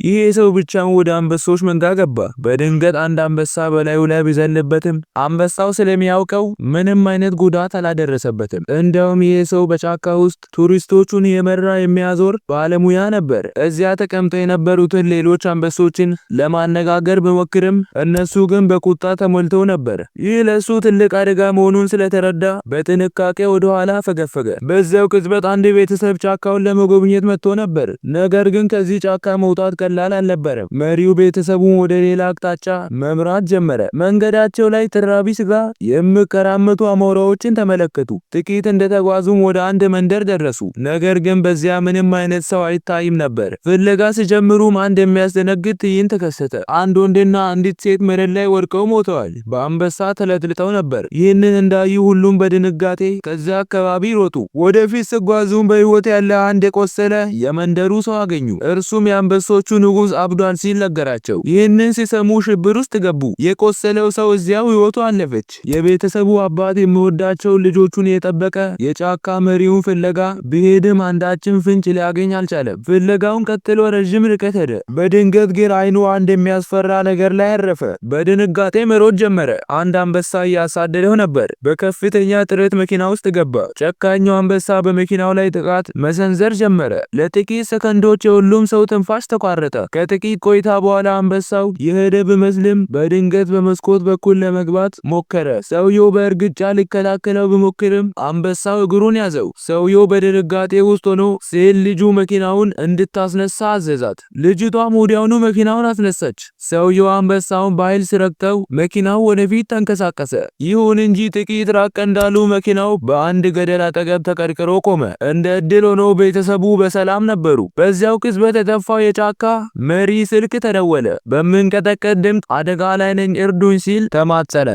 ይህ ሰው ብቻውን ወደ አንበሶች መንጋ ገባ። በድንገት አንድ አንበሳ በላዩ ላይ ቢዘልበትም አንበሳው ስለሚያውቀው ምንም አይነት ጉዳት አላደረሰበትም። እንደውም ይህ ሰው በጫካ ውስጥ ቱሪስቶቹን የመራ የሚያዞር ባለሙያ ነበር። እዚያ ተቀምጠው የነበሩትን ሌሎች አንበሶችን ለማነጋገር ቢሞክርም እነሱ ግን በቁጣ ተሞልተው ነበር። ይህ ለሱ ትልቅ አደጋ መሆኑን ስለተረዳ በጥንቃቄ ወደ ኋላ ፈገፈገ። በዚያው ቅጽበት አንድ ቤተሰብ ጫካውን ለመጎብኘት መጥቶ ነበር። ነገር ግን ከዚህ ጫካ መውጣት ቀላል አልነበረም። መሪው ቤተሰቡን ወደ ሌላ አቅጣጫ መምራት ጀመረ። መንገዳቸው ላይ ትራቢ ስጋ የሚቀራመቱ አሞራዎችን ተመለከቱ። ጥቂት እንደተጓዙም ወደ አንድ መንደር ደረሱ። ነገር ግን በዚያ ምንም አይነት ሰው አይታይም ነበር። ፍለጋ ሲጀምሩም አንድ የሚያስደነግጥ ትዕይንት ተከሰተ። አንድ ወንድና አንዲት ሴት መሬት ላይ ወድቀው ሞተዋል። በአንበሳ ተለጥልጠው ነበር። ይህንን እንዳዩ ሁሉም በድንጋጤ ከዚያ አካባቢ ሮጡ። ወደፊት ሲጓዙም በሕይወት ያለ አንድ የቆሰለ የመንደሩ ሰው አገኙ። እርሱም የአንበሶቹ ንጉሥ አብዷል ሲል ነገራቸው። ይህንን ሲሰሙ ሽብር ውስጥ ገቡ። የቆሰለው ሰው እዚያው ሕይወቱ አለፈች። የቤተሰቡ አባት የሚወዳቸውን ልጆቹን የጠበቀ የጫካ መሪውን ፍለጋ ቢሄድም አንዳችን ፍንጭ ሊያገኝ አልቻለም። ፍለጋውን ቀጥሎ ረዥም ርቀት ሄደ። በድንገት ግን አይኑ አንድ የሚያስፈራ ነገር ላይ አረፈ። በድንጋጤ መሮጥ ጀመረ። አንድ አንበሳ እያሳደደው ነበር። በከፍተኛ ጥረት መኪና ውስጥ ገባ። ጨካኙ አንበሳ በመኪናው ላይ ጥቃት መሰንዘር ጀመረ። ለጥቂት ሰከንዶች የሁሉም ሰው ትንፋሽ ተቋረጠ። ከጥቂት ቆይታ በኋላ አንበሳው የሄደ ቢመስልም በድንገት በመስኮት በኩል ለመግባት ሞከረ። ሰውየው በእርግጫ ሊከላከለው ቢሞክርም አንበሳው እግሩን ያዘው። ሰውየው በድንጋጤ ውስጥ ሆኖ ሴት ልጁ መኪናውን እንድታስነሳ አዘዛት። ልጅቷም ወዲያውኑ መኪናውን አስነሳች። ሰውየው አንበሳውን በኃይል ሲረግጠው መኪናው ወደፊት ተንቀሳቀሰ። ይሁን እንጂ ጥቂት ራቅ እንዳሉ መኪናው በአንድ ገደል አጠገብ ተቀርቅሮ ቆመ። እንደ ዕድል ሆኖ ቤተሰቡ በሰላም ነበሩ። በዚያው ቅጽበት የጠፋው የጫካ መሪ ስልክ ተደወለ። በሚንቀጠቀጥ ድምፅ አደጋ ላይ ነኝ እርዱኝ ሲል ተማጸነ።